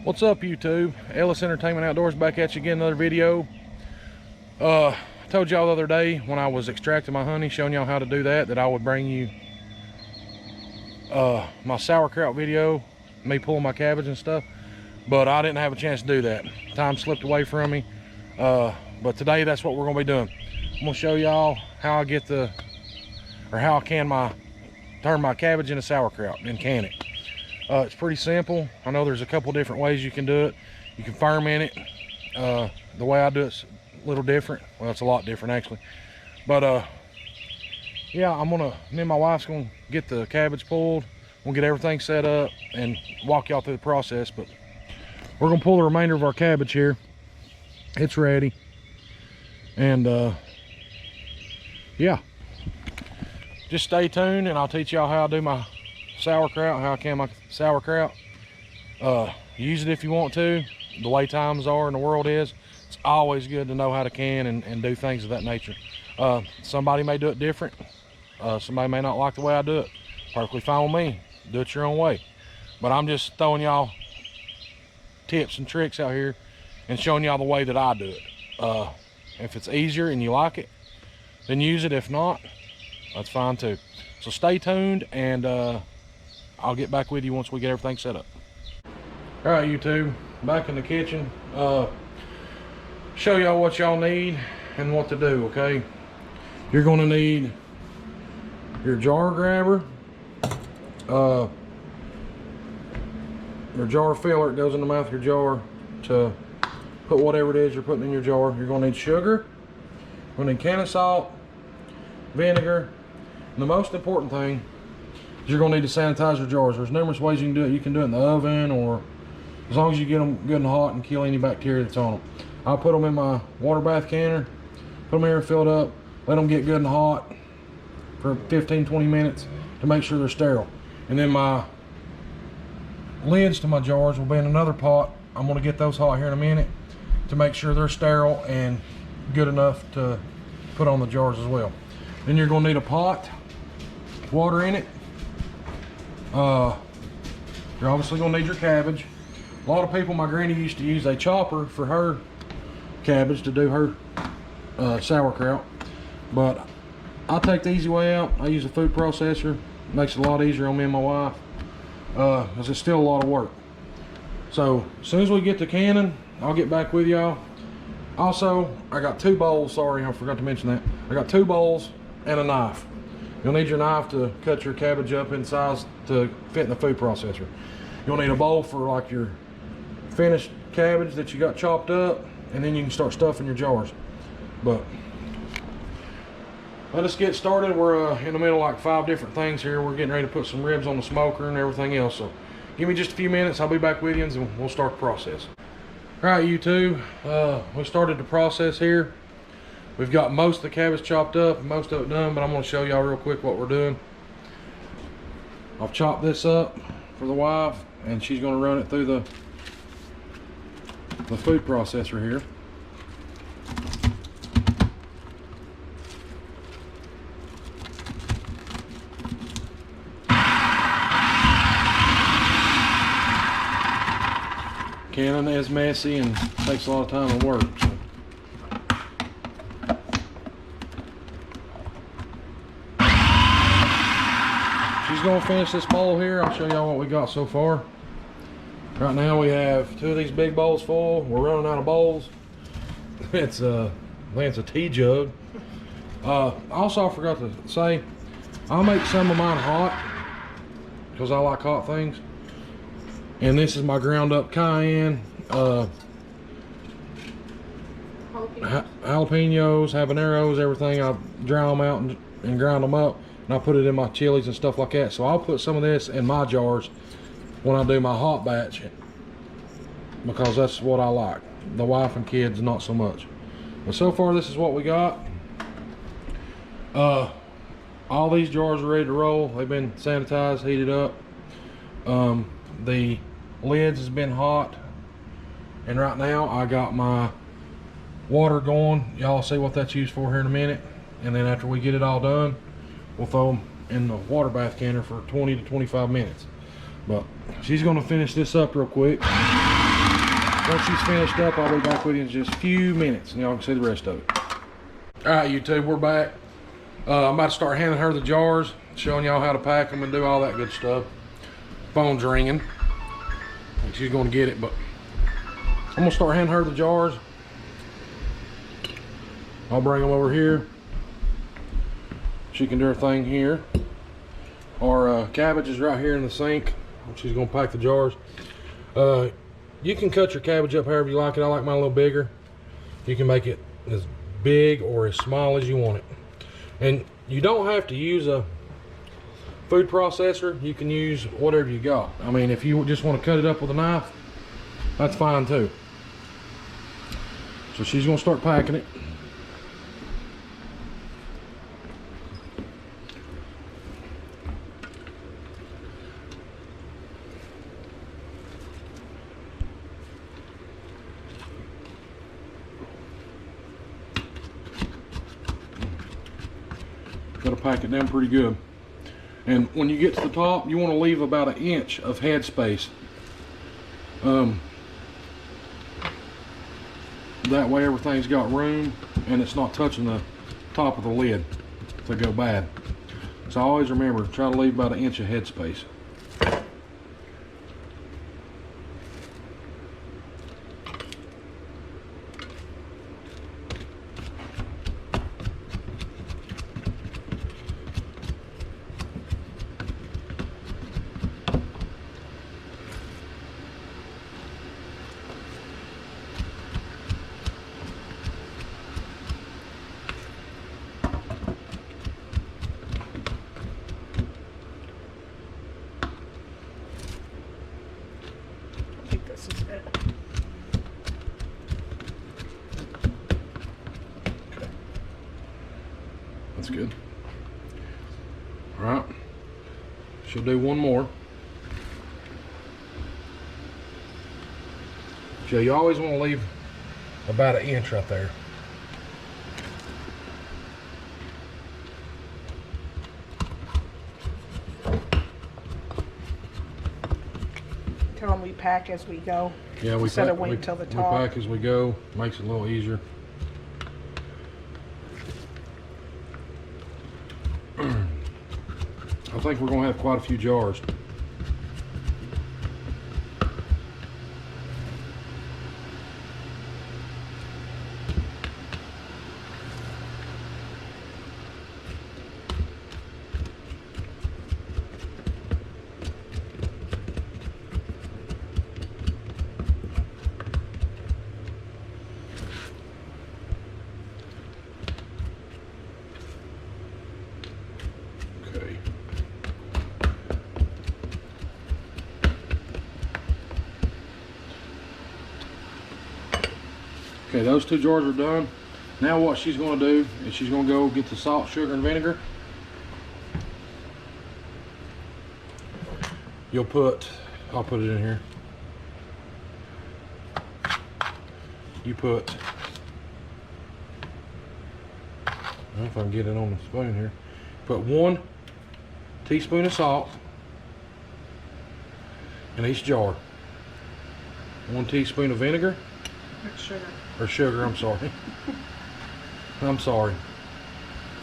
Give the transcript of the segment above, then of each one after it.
What's up, YouTube? Ellis Entertainment Outdoors back at you again, another video. I told y'all the other day when I was extracting my honey, showing y'all how to do that I would bring you my sauerkraut video, me pulling my cabbage and stuff, but I didn't have a chance to do that. Time slipped away from me, but today that's what we're gonna be doing. I'm gonna show y'all how I get how I can turn my cabbage into sauerkraut and can it. It's pretty simple. I know there's a couple different ways you can do it. You can ferment it. The way I do it's a little different. Well, it's a lot different actually. But yeah, me and my wife's gonna get the cabbage pulled. We'll get everything set up and walk y'all through the process. But we're gonna pull the remainder of our cabbage here. It's ready. And yeah, just stay tuned and I'll teach y'all how I do my sauerkraut, how I can my sauerkraut. Use it if you want to. The way times are and the world is, it's always good to know how to can and do things of that nature. Somebody may do it different. Somebody may not like the way I do it. Perfectly fine with me. Do it your own way. But I'm just throwing y'all tips and tricks out here and showing y'all the way that I do it. If it's easier and you like it, then use it. If not, that's fine too. So stay tuned and I'll get back with you once we get everything set up. All right, YouTube, back in the kitchen. Show y'all what y'all need and what to do, okay? You're gonna need your jar grabber, your jar filler. It goes in the mouth of your jar to put whatever it is you're putting in your jar. You're gonna need sugar, you're gonna need can of salt, vinegar, and the most important thing, you're gonna need to sanitize your jars. There's numerous ways you can do it. You can do it in the oven, or as long as you get them good and hot and kill any bacteria that's on them. I'll put them in my water bath canner, put them here and fill it up, let them get good and hot for 15-20 minutes to make sure they're sterile. And then my lids to my jars will be in another pot. I'm gonna get those hot here in a minute to make sure they're sterile and good enough to put on the jars as well. Then you're gonna need a pot, water in it. You're obviously gonna need your cabbage. A lot of people, my granny used to use a chopper for her cabbage to do her sauerkraut, but I take the easy way out. I use a food processor. It makes it a lot easier on me and my wife, because it's still a lot of work. So as soon as we get to canning, I'll get back with y'all. Also, I got 2 bowls. Sorry, I forgot to mention that. I got 2 bowls and a knife. You'll need your knife to cut your cabbage up in size to fit in the food processor. You'll need a bowl for like your finished cabbage that you got chopped up, and then you can start stuffing your jars. But let us get started. We're in the middle of like 5 different things here. We're getting ready to put some ribs on the smoker and everything else. So give me just a few minutes. I'll be back with you and we'll start the process. All right, YouTube, we started the process here. We've got most of the cabbage chopped up, most of it done, but I'm going to show y'all real quick what we're doing. I've chopped this up for the wife, and she's going to run it through the food processor here. Canning is messy and takes a lot of time and work. So. She's gonna finish this bowl here. I'll show y'all what we got so far. Right now we have 2 of these big bowls full. We're running out of bowls. It's I think it's a tea jug. Also, I forgot to say, I'll make some of mine hot because I like hot things. And this is my ground up cayenne, jalapenos, habaneros, everything. I dry them out and grind them up, and I put it in my chilies and stuff like that. So I'll put some of this in my jars when I do my hot batch, because that's what I like. The wife and kids, not so much. But so far, this is what we got. All these jars are ready to roll. They've been sanitized, heated up. The lids has been hot, and right now I got my water going. Y'all see what that's used for here in a minute. And then after we get it all done, we'll throw them in the water bath canner for 20 to 25 minutes. But she's going to finish this up real quick. Once she's finished up, I'll be back with you in just a few minutes and y'all can see the rest of it. All right, YouTube, we're back. I'm about to start handing her the jars, showing y'all how to pack them and do all that good stuff. Phone's ringing. I think she's gonna get it, but I'm gonna start handing her the jars. I'll bring them over here. She can do her thing here. Our cabbage is right here in the sink. She's gonna pack the jars. You can cut your cabbage up however you like it. I like mine a little bigger. You can make it as big or as small as you want it. And you don't have to use a food processor. You can use whatever you got. I mean, if you just want to cut it up with a knife, that's fine too. So she's gonna start packing it. Got to pack it down pretty good. And when you get to the top, you want to leave about 1 inch of head space. That way everything's got room and it's not touching the top of the lid to go bad. So always remember, try to leave about 1 inch of head space. That's good. All right, she'll do one more. So you always want to leave about 1 inch right there. Tell them we pack as we go. Yeah, we instead pack, of waiting till the top. We pack as we go. Makes it a little easier. I think we're going to have quite a few jars. Okay. Okay, those 2 jars are done. Now what she's going to do is she's going to go get the salt, sugar, and vinegar. I'll put it in here. You put, I don't know if I can get it on the spoon here. Put 1 teaspoon of salt in each jar. 1 teaspoon of vinegar. Sugar. Or sugar, I'm sorry. I'm sorry.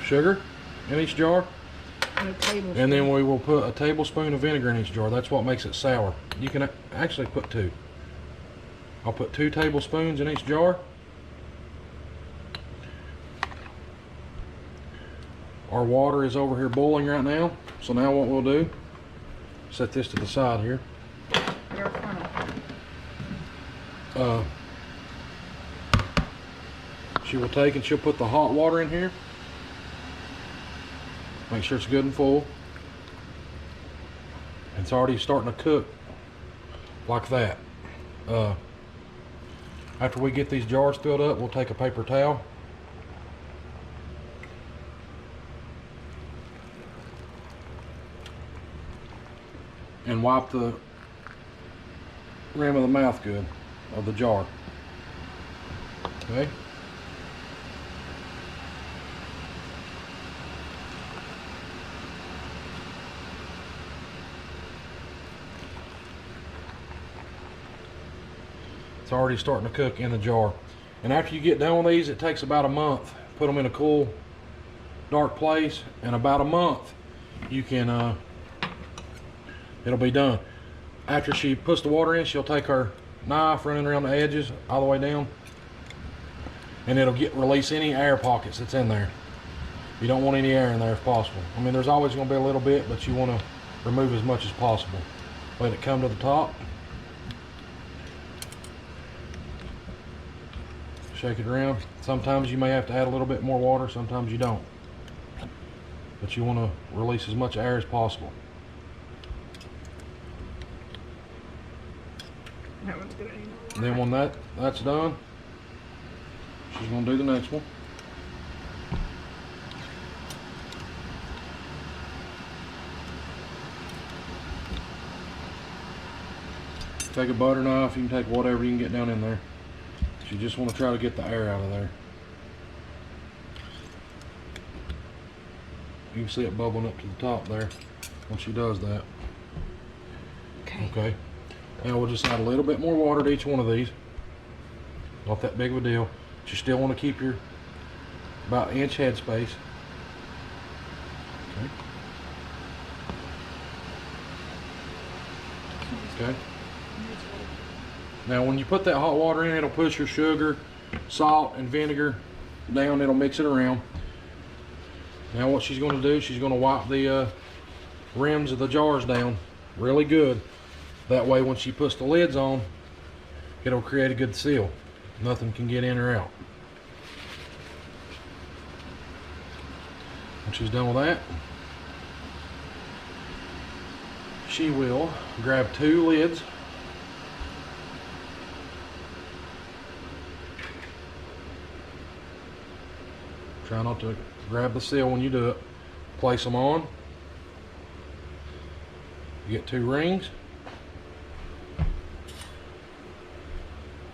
Sugar in each jar. And then we will put a tablespoon of vinegar in each jar. That's what makes it sour. You can actually put 2. I'll put 2 tablespoons in each jar. Our water is over here boiling right now. So now what we'll do, set this to the side here. She will take and she'll put the hot water in here. Make sure it's good and full. It's already starting to cook like that. After we get these jars filled up, we'll take a paper towel. And wipe the rim of the mouth good of the jar. Okay. It's already starting to cook in the jar. And after you get done with these, it takes about a month. Put them in a cool, dark place, and about a month you can, it'll be done. After she puts the water in, she'll take her knife running around the edges all the way down, and it'll release any air pockets that's in there. You don't want any air in there if possible. I mean, there's always going to be a little bit, but you want to remove as much as possible. Let it come to the top. Shake it around. Sometimes you may have to add a little bit more water, sometimes you don't. But you want to release as much air as possible. That one's good. And then when that's done, she's going to do the next one. Take a butter knife, you can take whatever you can get down in there. You just want to try to get the air out of there. You can see it bubbling up to the top there when she does that. Okay. Now we'll just add a little bit more water to each one of these. Not that big of a deal. But you still want to keep your about inch head space. Okay. Okay. Now when you put that hot water in, it'll push your sugar, salt, and vinegar down. It'll mix it around. Now what she's going to do, she's going to wipe the rims of the jars down really good. That way when she puts the lids on, it'll create a good seal. Nothing can get in or out. When she's done with that, she will grab 2 lids. Try not to grab the seal when you do it. Place them on. You get 2 rings.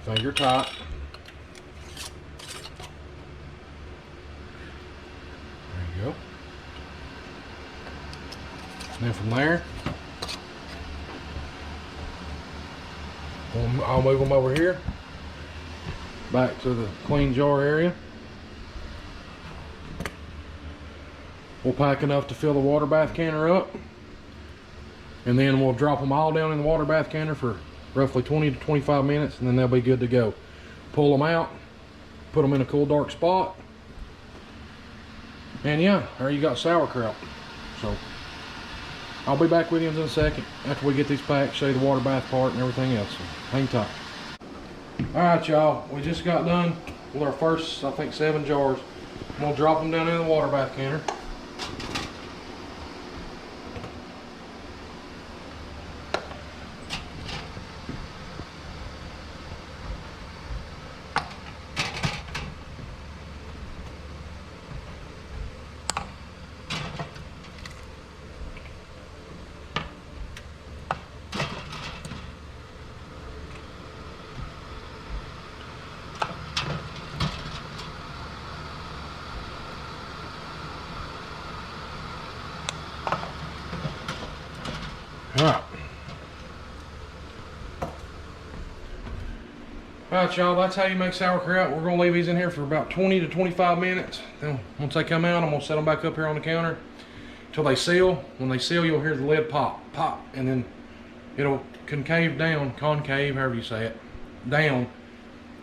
Finger tight. There you go. And then from there, I'll move them over here. Back to the clean jar area. We'll pack enough to fill the water bath canner up, and then we'll drop them all down in the water bath canner for roughly 20 to 25 minutes, and then they'll be good to go. Pull them out, put them in a cool dark spot, and yeah, there you got sauerkraut. So I'll be back with you in a second after we get these packed, show you the water bath part and everything else. So hang tight. Alright y'all, we just got done with our first, I think, 7 jars. I'm gonna drop them down in the water bath canner. Alright y'all, that's how you make sauerkraut. We're going to leave these in here for about 20 to 25 minutes. Then once they come out, I'm going to set them back up here on the counter until they seal. When they seal, you'll hear the lid pop, pop, and then it'll concave down, concave, however you say it, down,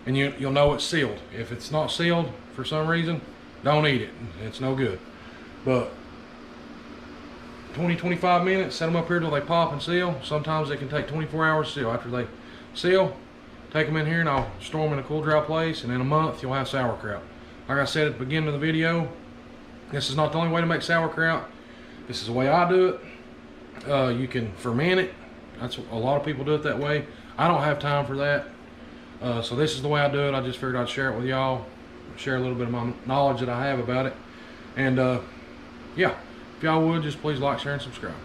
and you'll know it's sealed. If it's not sealed for some reason, don't eat it. It's no good. But 20-25 minutes, set them up here till they pop and seal. Sometimes they can take 24 hours to seal. After they seal, take them in here and I'll store them in a cool, dry place, and in a month you'll have sauerkraut. Like I said at the beginning of the video, this is not the only way to make sauerkraut. This is the way I do it. You can ferment it. That's a lot of people do it that way. I don't have time for that. So this is the way I do it. I just figured I'd share it with y'all, share a little bit of my knowledge that I have about it. And yeah, if y'all would, just please like, share, and subscribe.